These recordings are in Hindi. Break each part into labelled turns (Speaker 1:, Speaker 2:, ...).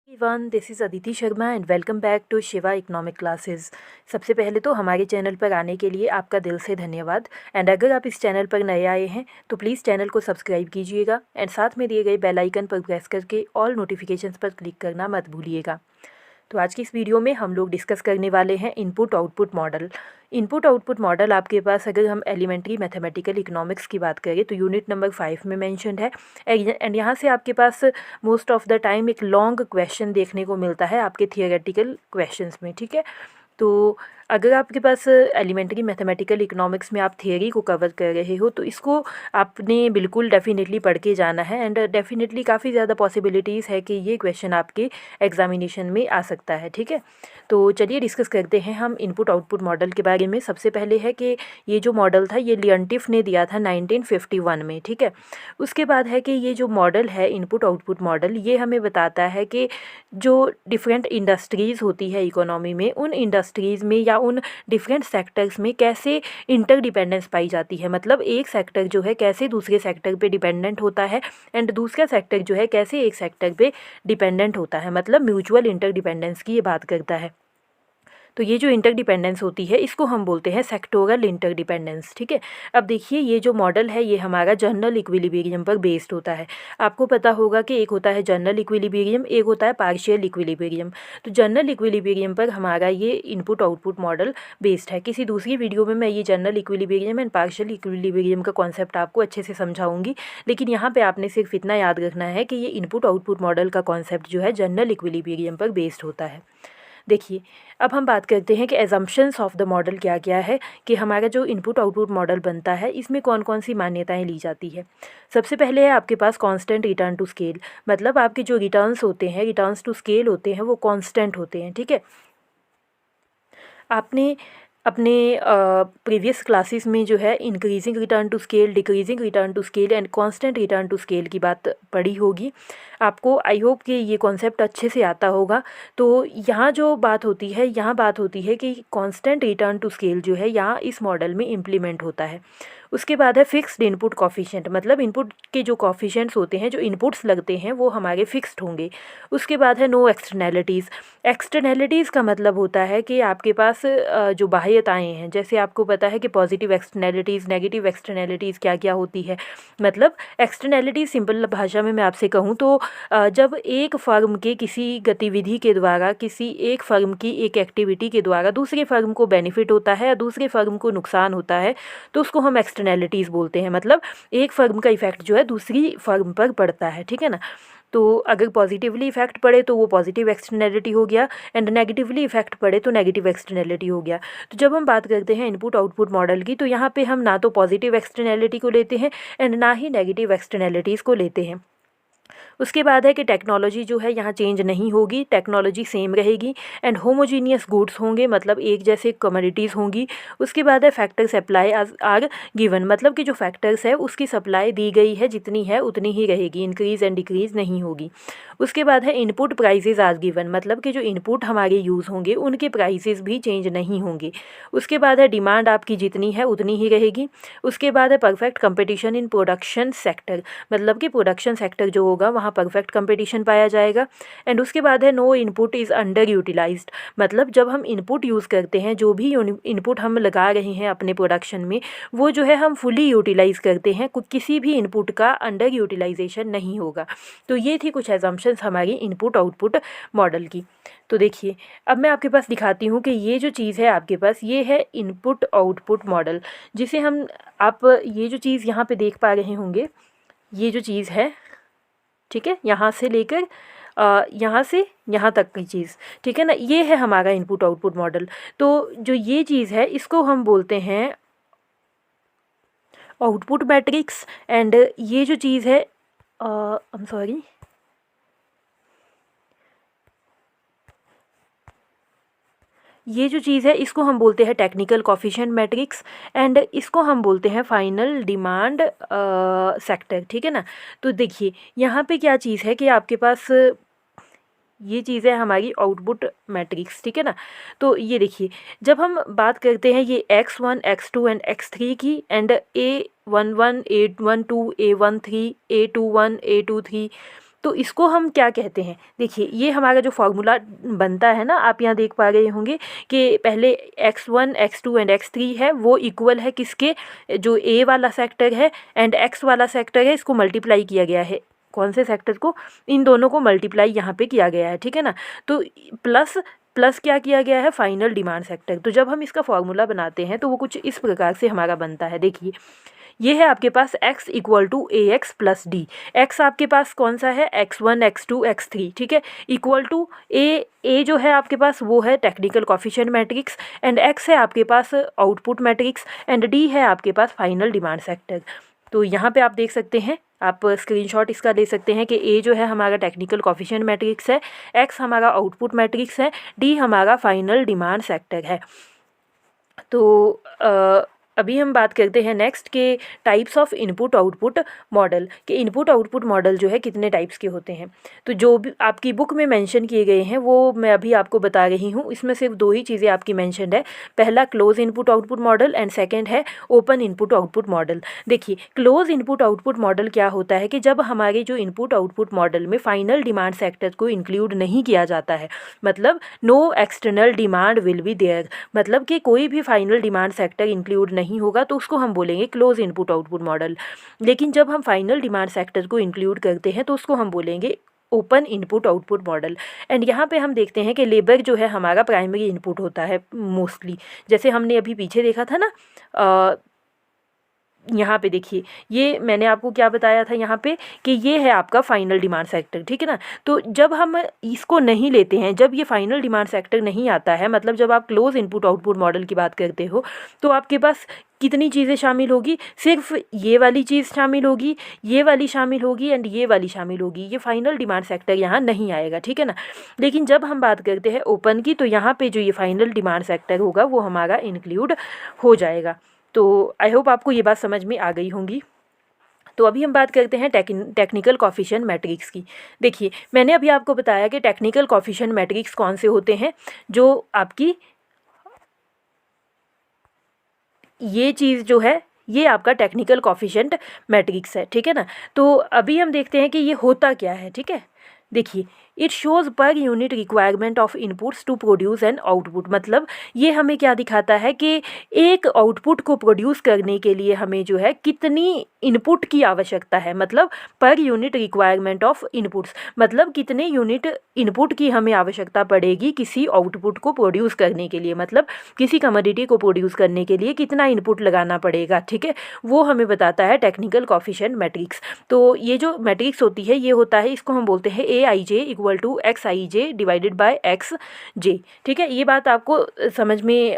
Speaker 1: Everyone, this is Aditi Sharma and welcome back to Shiva economic classes. सबसे पहले तो हमारे चैनल पर आने के लिए आपका दिल से धन्यवाद। एंड अगर आप इस चैनल पर नए आए हैं तो प्लीज़ चैनल को सब्सक्राइब कीजिएगा एंड साथ में दिए गए बेल आइकन पर प्रेस करके ऑल नोटिफिकेशंस पर क्लिक करना मत भूलिएगा। तो आज की इस वीडियो में हम लोग डिस्कस करने वाले हैं input output model. Input output model आपके पास, अगर हम एलिमेंट्री मैथमेटिकल इकोनॉमिक्स की बात करें तो यूनिट नंबर 5 में मेंशन्ड है। एंड यहाँ से आपके पास मोस्ट ऑफ द टाइम एक लॉन्ग क्वेश्चन देखने को मिलता है आपके थियोरेटिकल क्वेश्चंस में, ठीक है। तो अगर आपके पास एलिमेंट्री मैथमेटिकल इकोनॉमिक्स में आप थियरी को कवर कर रहे हो तो इसको आपने बिल्कुल डेफिनेटली पढ़ के जाना है। एंड डेफिनेटली काफ़ी ज़्यादा पॉसिबिलिटीज़ है कि ये क्वेश्चन आपके एग्जामिनेशन में आ सकता है, ठीक है। तो चलिए डिस्कस करते हैं हम इनपुट आउटपुट मॉडल के बारे में। सबसे पहले है कि ये जो मॉडल था ये लियंटिफ ने दिया था 1951 में, ठीक है। उसके बाद है कि ये जो मॉडल है इनपुट आउटपुट मॉडल, ये हमें बताता है कि जो डिफरेंट इंडस्ट्रीज़ होती है इकोनॉमी में, उन इंडस्ट्रीज़ में या उन डिफरेंट सेक्टर्स में कैसे इंटरडिपेंडेंस पाई जाती है। मतलब एक सेक्टर जो है कैसे दूसरे सेक्टर पे डिपेंडेंट होता है एंड दूसरा सेक्टर जो है कैसे एक सेक्टर पे डिपेंडेंट होता है। मतलब म्यूचुअल इंटरडिपेंडेंस की ये बात करता है। तो ये जो इंटरडिपेंडेंस होती है इसको हम बोलते हैं सेक्टोरल इंटरडिपेंडेंस, ठीक है। अब देखिए ये जो मॉडल है ये हमारा जनरल इक्विलिब्रियम पर बेस्ड होता है। आपको पता होगा कि एक होता है जनरल इक्विलिब्रियम, एक होता है पार्शियल इक्विलिब्रियम। तो जनरल इक्विलिब्रियम पर हमारा ये इनपुट आउटपुट मॉडल बेस्ड है। किसी दूसरी वीडियो में मैं ये general equilibrium and partial equilibrium का कॉन्सेप्ट आपको अच्छे से समझाऊंगी, लेकिन यहाँ पे आपने सिर्फ इतना याद रखना है कि ये इनपुट आउटपुट मॉडल का कॉन्सेप्ट जो है जनरल इक्विलिब्रियम पर बेस्ड होता है। देखिए अब हम बात करते हैं कि एजम्पशंस ऑफ द मॉडल क्या क्या है, कि हमारा जो इनपुट आउटपुट मॉडल बनता है इसमें कौन कौन सी मान्यताएं ली जाती है। सबसे पहले है आपके पास कांस्टेंट रिटर्न टू स्केल। मतलब आपके जो रिटर्न्स होते हैं, रिटर्न्स टू स्केल होते हैं, वो कांस्टेंट होते हैं, ठीक है। आपने अपने प्रीवियस क्लासेस में जो है increasing return to scale, decreasing return to scale and constant return to scale की बात पढ़ी होगी। आपको आई होप कि ये कॉन्सेप्ट अच्छे से आता होगा। तो यहाँ जो बात होती है, यहाँ बात होती है कि कांस्टेंट रिटर्न टू स्केल जो है यहाँ इस मॉडल में इम्प्लीमेंट होता है। उसके बाद है फिक्स्ड इनपुट कॉफिशिएंट। मतलब इनपुट के जो कॉफिशिएंट्स होते हैं, जो इनपुट्स लगते हैं, वो हमारे फिक्स्ड होंगे। उसके बाद है नो एक्सटर्नैलिटीज़। एक्सटर्नैलिटीज़ का मतलब होता है कि आपके पास जो बाह्यताएँ हैं, जैसे आपको पता है कि पॉजिटिव एक्सटर्नैलिटीज़, नेगेटिव एक्सटर्नैलिटीज़ क्या क्या होती है। मतलब एक्सटर्नैलिटीज़ सिंपल भाषा में मैं आपसे कहूँ तो जब एक फर्म के किसी गतिविधि के द्वारा, किसी एक फर्म की एक एक्टिविटी के द्वारा दूसरे फर्म को बेनिफिट होता है या दूसरे फर्म को नुकसान होता है, तो उसको हम एक्सटर्नैलिटीज़ बोलते हैं। मतलब एक फर्म का इफेक्ट जो है दूसरी फर्म पर पड़ता है, ठीक है ना। तो अगर पॉजिटिवली इफेक्ट पड़े तो वो पॉजिटिव एक्सटर्नैलिटी हो गया एंड नेगेटिवली इफेक्ट पड़े तो नेगेटिव एक्सटर्नैलिटी हो गया। तो जब हम बात करते हैं इनपुट आउटपुट मॉडल की, तो यहाँ पे हम ना तो पॉजिटिव एक्सटर्नैलिटी को लेते हैं एंड ना ही नेगेटिव एक्सटर्नैलिटीज़ को लेते हैं। उसके बाद है कि टेक्नोलॉजी जो है यहाँ चेंज नहीं होगी, टेक्नोलॉजी सेम रहेगी एंड होमोजीनियस गुड्स होंगे, मतलब एक जैसे कमोडिटीज़ होंगी। उसके बाद है फैक्टर सप्लाई आर गिवन। मतलब कि जो फैक्टर्स है उसकी सप्लाई दी गई है, जितनी है उतनी ही रहेगी, इंक्रीज़ एंड डिक्रीज़ नहीं होगी। उसके बाद है इनपुट प्राइसेस आर गिवन। मतलब कि जो इनपुट हमारे यूज़ होंगे उनके प्राइसेस भी चेंज नहीं होंगे। उसके बाद है डिमांड आपकी जितनी है उतनी ही रहेगी। उसके बाद है perfect competition in production sector. मतलब कि प्रोडक्शन सेक्टर जो होगा वहाँ परफेक्ट कंपटीशन पाया जाएगा। एंड उसके बाद है no input is underutilised. मतलब जब हम इनपुट यूज़ करते हैं, जो भी इनपुट हम लगा रहे हैं अपने प्रोडक्शन में, वो जो है हम फुली यूटिलाइज़ करते हैं, किसी भी इनपुट का अंडर यूटिलाइजेशन नहीं होगा। तो ये थी कुछ एजम्पशंस हमारी इनपुट आउटपुट मॉडल की। तो देखिए अब मैं आपके पास दिखाती हूँ कि ये जो चीज़ है आपके पास, ये है इनपुट आउटपुट मॉडल, जिसे हम, आप ये जो चीज़ यहाँ पे देख पा रहे होंगे, ये जो चीज़ है, ठीक है, यहाँ से लेकर यहाँ से यहाँ तक की चीज़, ठीक है ना, ये है हमारा इनपुट आउटपुट मॉडल। तो जो ये चीज़ है इसको हम बोलते हैं आउटपुट मैट्रिक्स। एंड ये जो चीज़ है, आई एम सॉरी, ये जो चीज़ है इसको हम बोलते हैं टेक्निकल कॉफिशिएंट मैट्रिक्स एंड इसको हम बोलते हैं फाइनल डिमांड सेक्टर, ठीक है ना। तो देखिए यहाँ पे क्या चीज़ है कि आपके पास ये चीज़ है हमारी आउटपुट मैट्रिक्स, ठीक है ना। तो ये देखिए जब हम बात करते हैं ये x1 x2 एंड x3 की, and A11 A12 A13 A21 A23, तो इसको हम क्या कहते हैं, देखिए ये हमारा जो फार्मूला बनता है ना, आप यहाँ देख पा रहे होंगे कि पहले x1 x2 एंड x3 है वो इक्वल है किसके, जो a वाला सेक्टर है एंड x वाला सेक्टर है, इसको मल्टीप्लाई किया गया है, कौन से सेक्टर को, इन दोनों को मल्टीप्लाई यहाँ पे किया गया है, ठीक है ना। तो प्लस प्लस क्या किया गया है, फाइनल डिमांड सेक्टर। तो जब हम इसका फॉर्मूला बनाते हैं तो वो कुछ इस प्रकार से हमारा बनता है। देखिए ये है आपके पास x equal to A X plus D. X आपके पास कौन सा है, x1 x2 x3, ठीक है, इक्वल टू ए जो है आपके पास वो है technical coefficient matrix and x है आपके पास आउटपुट मैट्रिक्स एंड डी है आपके पास फाइनल डिमांड सेक्टर। तो यहाँ पे आप देख सकते हैं, आप स्क्रीनशॉट इसका ले सकते हैं कि ए जो है हमारा टेक्निकल कोफिशिएंट मैट्रिक्स है, एक्स हमारा आउटपुट मैट्रिक्स है, डी हमारा फाइनल डिमांड सेक्टर है। तो अभी हम बात करते हैं नेक्स्ट के types of input output model के। इनपुट आउटपुट मॉडल जो है कितने टाइप्स के होते हैं, तो जो भी आपकी बुक में मेंशन किए गए हैं वो मैं अभी आपको बता रही हूँ। इसमें सिर्फ दो ही चीज़ें आपकी मेंशन है, पहला close input output model and second है ओपन इनपुट आउटपुट मॉडल। देखिए क्लोज इनपुट आउटपुट मॉडल क्या होता है कि जब हमारे जो इनपुट आउटपुट मॉडल में फाइनल डिमांड सेक्टर को इंक्लूड नहीं किया जाता है, मतलब no external demand will be there, मतलब कि कोई भी फाइनल डिमांड सेक्टर इंक्लूड नहीं होगा, तो उसको हम बोलेंगे क्लोज इनपुट आउटपुट मॉडल। लेकिन जब हम फाइनल डिमांड सेक्टर को इंक्लूड करते हैं तो उसको हम बोलेंगे open input output model. And यहाँ पे हम देखते हैं कि लेबर जो है हमारा प्राइमरी इनपुट होता है मोस्टली, जैसे हमने अभी पीछे देखा था ना, यहाँ पे देखिए ये मैंने आपको क्या बताया था यहाँ पे कि ये है आपका फाइनल डिमांड सेक्टर, ठीक है ना। तो जब हम इसको नहीं लेते हैं, जब ये फाइनल डिमांड सेक्टर नहीं आता है, मतलब जब आप क्लोज इनपुट आउटपुट मॉडल की बात करते हो, तो आपके पास कितनी चीज़ें शामिल होगी, सिर्फ ये वाली चीज़ शामिल होगी, ये वाली शामिल होगी एंड ये वाली शामिल होगी, ये फाइनल डिमांड सेक्टर यहाँ नहीं आएगा, ठीक है ना। लेकिन जब हम बात करते हैं ओपन की, तो यहाँ पे जो ये फाइनल डिमांड सेक्टर होगा वो हमारा इंक्लूड हो जाएगा। तो आई होप आपको ये बात समझ में आ गई होंगी। तो अभी हम बात करते हैं टेक्निकल कोफिशिएंट मैट्रिक्स की। देखिए मैंने अभी आपको बताया कि टेक्निकल कोफिशिएंट मैट्रिक्स कौन से होते हैं, जो आपकी ये चीज़ जो है ये आपका टेक्निकल कोफिशिएंट मैट्रिक्स है, ठीक है ना। तो अभी हम देखते हैं कि ये होता क्या है, ठीक है। देखिए it shows per unit requirement of inputs to produce an output, मतलब ये हमें क्या दिखाता है कि एक आउटपुट को प्रोड्यूस करने के लिए हमें जो है कितनी इनपुट की आवश्यकता है, मतलब पर यूनिट रिक्वायरमेंट ऑफ इनपुट्स, मतलब कितने यूनिट इनपुट की हमें आवश्यकता पड़ेगी किसी आउटपुट को प्रोड्यूस करने के लिए, मतलब किसी कमोडिटी को प्रोड्यूस करने के लिए कितना इनपुट लगाना पड़ेगा, ठीक है, वो हमें बताता है टेक्निकल कोफिशिएंट मैट्रिक्स। तो ये जो मैट्रिक्स होती है ये होता है, इसको हम बोलते हैं AIJ equal to XIJ divided by XJ, ठीक है। ये बात आपको समझ में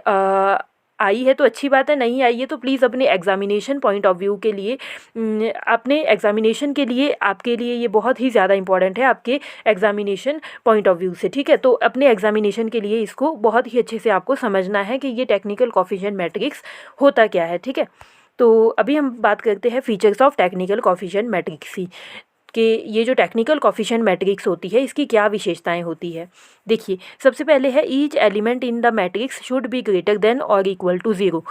Speaker 1: आई है तो अच्छी बात है, नहीं आई है तो प्लीज़ अपने एग्जामिनेशन पॉइंट ऑफ व्यू के लिए, अपने एग्जामिनेशन के लिए, आपके लिए ये बहुत ही ज़्यादा इंपॉर्टेंट है आपके एग्जामिनेशन पॉइंट ऑफ व्यू से, ठीक है। तो अपने एग्जामिनेशन के लिए इसको बहुत ही अच्छे से आपको समझना है कि ये टेक्निकल कोफिशिएंट मैट्रिक्स होता क्या है, ठीक है। तो अभी हम बात करते हैं features of technical coefficient matrix की, कि ये जो टेक्निकल कोफिशिएंट मैट्रिक्स होती है इसकी क्या विशेषताएं होती है। देखिए सबसे पहले है each element in the matrix should B greater then और इक्वल टू 0,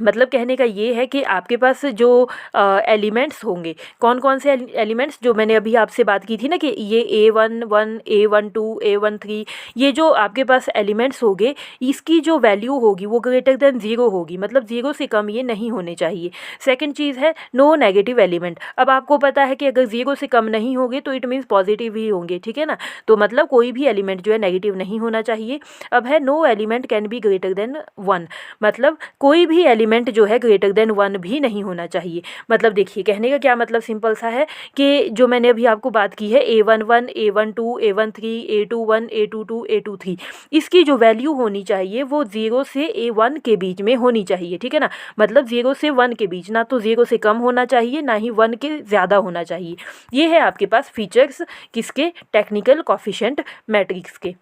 Speaker 1: मतलब कहने का ये है कि आपके पास जो एलिमेंट्स होंगे, कौन कौन से एलिमेंट्स, जो मैंने अभी आपसे बात की थी ना कि ये A11 A12 A13, ये जो आपके पास एलिमेंट्स होंगे इसकी जो वैल्यू होगी वो ग्रेटर देन 0 होगी, मतलब 0 से कम ये नहीं होने चाहिए। सेकंड चीज़ है नो नेगेटिव एलिमेंट। अब आपको पता है कि अगर 0 से कम नहीं होंगे तो इट मीन्स पॉजिटिव ही होंगे, ठीक है ना। तो मतलब कोई भी एलिमेंट जो है नेगेटिव नहीं होना चाहिए। अब है no element can be greater than 1, मतलब कोई भी एलिमेंट जो है ग्रेटर देन 1 भी नहीं होना चाहिए। मतलब देखिए कहने का क्या मतलब सिंपल सा है कि जो मैंने अभी आपको बात की है A11 A12 A13 A21 A22 A23, इसकी जो वैल्यू होनी चाहिए वो 0 से A1 के बीच में होनी चाहिए, ठीक है ना। मतलब 0 से 1 के बीच, ना तो 0 से कम होना चाहिए ना ही 1 के ज़्यादा होना चाहिए। ये है आपके पास फीचर्स किसके, टेक्निकल कोफिशिएंट मैट्रिक्स के।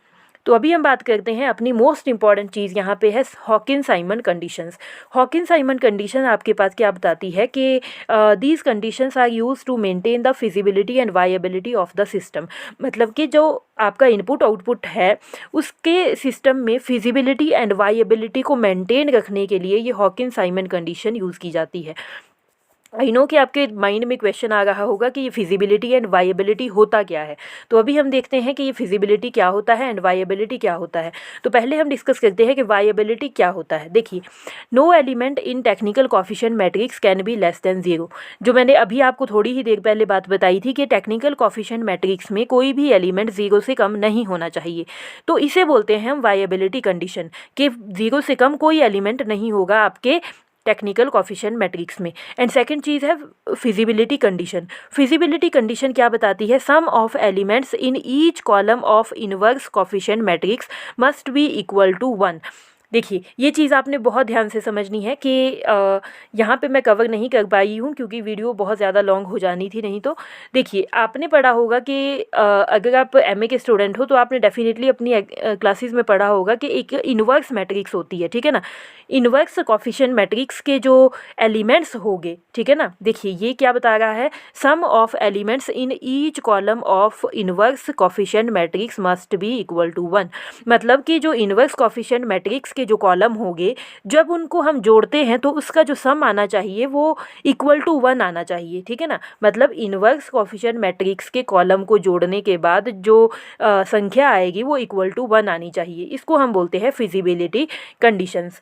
Speaker 1: तो अभी हम बात करते हैं अपनी मोस्ट इंपॉर्टेंट चीज़ यहाँ पे है हॉकिन-साइमन कंडीशंस। हॉकिन-साइमन कंडीशन आपके पास क्या बताती है कि these conditions are used to maintain the feasibility and viability of the system, मतलब कि जो आपका इनपुट आउटपुट है उसके सिस्टम में फिजिबिलिटी एंड वायबिलिटी को मेंटेन रखने के लिए ये हॉकिन-साइमन कंडीशन यूज़ की जाती है। आई नो कि आपके माइंड में क्वेश्चन आ रहा होगा कि ये फिजिबिलिटी एंड वायबिलिटी होता क्या है। तो अभी हम देखते हैं कि ये फिजिबिलिटी क्या होता है एंड वायबिलिटी क्या होता है। तो पहले हम डिस्कस करते हैं कि वायबिलिटी क्या होता है। देखिए, no element in technical coefficient matrix can be less than 0। जो मैंने अभी आपको थोड़ी ही देर पहले बात बताई थी कि टेक्निकल कोफिशिएंट मैट्रिक्स में कोई भी एलिमेंट 0 से कम नहीं होना चाहिए। तो इसे बोलते हैं हम वायबिलिटी कंडीशन, कि 0 से कम कोई एलिमेंट नहीं होगा आपके टेक्निकल कोफिशिएंट मैट्रिक्स में। एंड सेकंड चीज़ है फिजिबिलिटी कंडीशन। फिजिबिलिटी कंडीशन क्या बताती है? Sum of elements in each column of inverse coefficient matrix must be equal to 1। देखिए, ये चीज़ आपने बहुत ध्यान से समझनी है कि यहाँ पे मैं कवर नहीं कर पाई हूँ क्योंकि वीडियो बहुत ज़्यादा लॉन्ग हो जानी थी। नहीं तो देखिए, आपने पढ़ा होगा कि अगर आप एमए के स्टूडेंट हो तो आपने डेफिनेटली अपनी क्लासेस में पढ़ा होगा कि एक इनवर्स मैट्रिक्स होती है, ठीक है ना। इनवर्स कोफिशिएंट मैट्रिक्स के जो एलिमेंट्स होंगे, ठीक है ना। देखिए, ये क्या बता रहा है? Sum of elements in each column of inverse coefficient matrix must be equal to 1। मतलब कि जो इनवर्स कोफिशिएंट मैट्रिक्स के जो कॉलम होंगे, जब उनको हम जोड़ते हैं तो उसका जो सम आना चाहिए वो इक्वल टू 1 आना चाहिए, ठीक है ना। मतलब इनवर्स कोफिशिएंट मैट्रिक्स के कॉलम को जोड़ने के बाद जो संख्या आएगी वो इक्वल टू 1 आनी चाहिए। इसको हम बोलते हैं फिजिबिलिटी कंडीशंस।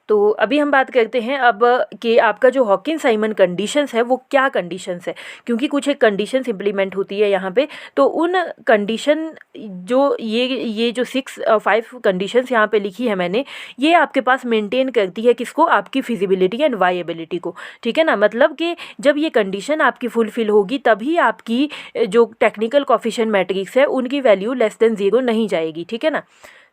Speaker 1: तो अभी हम बात करते हैं अब कि आपका जो हॉकिंस साइमन कंडीशंस है वो क्या कंडीशंस है, क्योंकि कुछ एक कंडीशंस इम्प्लीमेंट होती है यहाँ पे। तो उन कंडीशन जो ये जो 5 कंडीशंस यहाँ पे लिखी है मैंने, ये आपके पास मेंटेन करती है किसको? आपकी फिजिबिलिटी एंड वायबिलिटी को, ठीक है ना। मतलब कि जब ये कंडीशन आपकी फुलफिल होगी तभी आपकी जो टेक्निकल कोफिशिएंट मैट्रिक्स है उनकी वैल्यू लेस देन 0 नहीं जाएगी, ठीक है ना।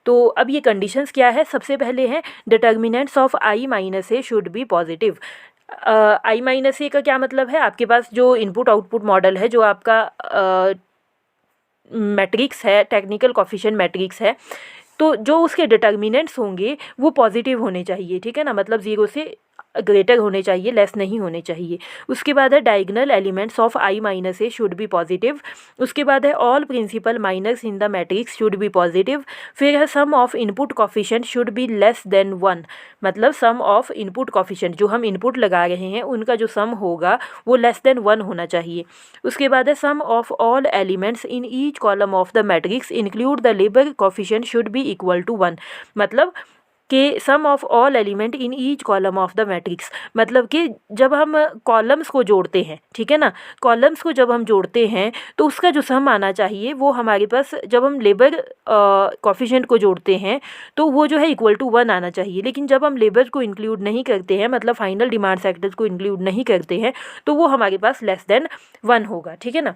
Speaker 1: तो अब ये कंडीशंस क्या है? सबसे पहले है determinants of i minus A should be positive. i minus A का क्या मतलब है? आपके पास जो इनपुट आउटपुट मॉडल है, जो आपका मैट्रिक्स है, टेक्निकल कोफिशिएंट मैट्रिक्स है, तो जो उसके डिटर्मिनेंट्स होंगे वो पॉजिटिव होने चाहिए, ठीक है ना। मतलब 0 से ग्रेटर होने चाहिए, लेस नहीं होने चाहिए। उसके बाद है diagonal elements of i minus A should be positive. उसके बाद है all principal minus in the matrix should be positive. फिर है sum of input coefficient should be less than 1। मतलब सम ऑफ इनपुट कोफिशिएंट, जो हम इनपुट लगा रहे हैं उनका जो सम होगा वो लेस देन 1 होना चाहिए। उसके बाद है sum of all elements in each column of the matrix include the labour coefficient should be equal to 1। मतलब कि sum of all element in each column of the matrix, मतलब कि जब हम कॉलम्स को जोड़ते हैं, ठीक है ना, कॉलम्स को जब हम जोड़ते हैं तो उसका जो सम आना चाहिए वो हमारे पास, जब हम लेबर कोफिशिएंट को जोड़ते हैं तो वो जो है इक्वल टू 1 आना चाहिए। लेकिन जब हम लेबर को इंक्लूड नहीं करते हैं, मतलब फाइनल डिमांड फैक्टर्स को इंक्लूड नहीं करते हैं, तो वो हमारे पास लेस देन 1 होगा, ठीक है ना।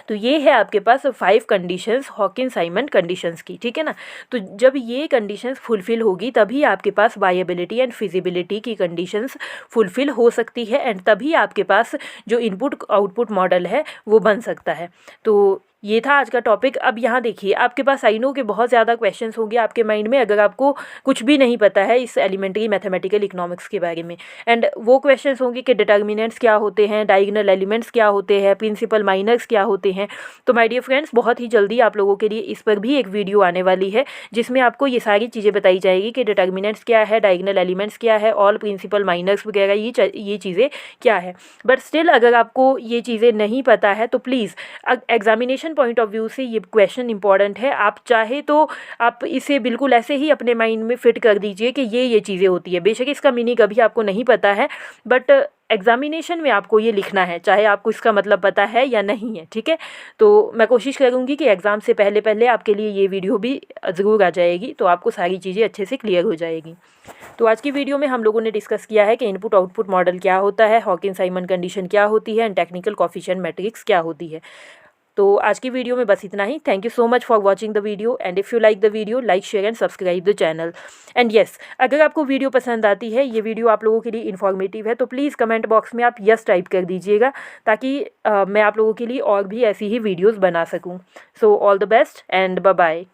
Speaker 1: तो ये है आपके पास 5 कंडीशंस हॉकिंस साइमन कंडीशंस की, ठीक है ना। तो जब ये कंडीशंस फुलफिल होगी तभी आपके पास वायबिलिटी एंड फिजिबिलिटी की कंडीशंस फुलफिल हो सकती है, एंड तभी आपके पास जो इनपुट आउटपुट मॉडल है वो बन सकता है। तो ये था आज का टॉपिक। अब यहाँ देखिए, आपके पास आई नो के बहुत ज़्यादा क्वेश्चंस होंगे आपके माइंड में अगर आपको कुछ भी नहीं पता है इस एलिमेंट्री मैथमेटिकल इकोनॉमिक्स के बारे में। एंड वो क्वेश्चंस होंगे कि डिटर्मिनेंट्स क्या होते हैं, डायगोनल एलिमेंट्स क्या होते हैं, प्रिंसिपल माइनर्स क्या होते हैं। तो माय डियर फ्रेंड्स, बहुत ही जल्दी आप लोगों के लिए इस पर भी एक वीडियो आने वाली है जिसमें आपको ये सारी चीज़ें बताई जाएगी कि डिटर्मिनेंट्स क्या है, डायगोनल एलिमेंट्स क्या है, ऑल प्रिंसिपल माइनर्स वगैरह ये चीज़ें क्या है। बट स्टिल अगर आपको ये चीज़ें नहीं पता है तो please examination point of view से ये क्वेश्चन इंपॉर्टेंट है। आप चाहे तो आप इसे बिल्कुल ऐसे ही अपने माइंड में फिट कर दीजिए कि ये चीज़ें होती है। बेशक इसका मीनिंग अभी आपको नहीं पता है, बट एग्जामिनेशन में आपको ये लिखना है, चाहे आपको इसका मतलब पता है या नहीं है, ठीक है। तो मैं कोशिश करूँगी कि एग्ज़ाम से पहले पहले आपके लिए ये वीडियो भी ज़रूर आ जाएगी, तो आपको सारी चीज़ें अच्छे से क्लियर हो जाएगी। तो आज की वीडियो में हम लोगों ने डिस्कस किया है कि इनपुट आउटपुट मॉडल क्या होता है, हॉकिंस साइमन कंडीशन क्या होती है, एंड टेक्निकल कोफिशिएंट मैट्रिक्स क्या होती है। तो आज की वीडियो में बस इतना ही। Thank you so much for watching the video, and if you like the video, like share and subscribe the channel. And yes, अगर आपको वीडियो पसंद आती है, ये वीडियो आप लोगों के लिए इन्फॉर्मेटिव है, तो प्लीज़ कमेंट बॉक्स में आप यस टाइप कर दीजिएगा ताकि मैं आप लोगों के लिए और भी ऐसी ही वीडियोज़ बना सकूँ। So all the best and bye bye.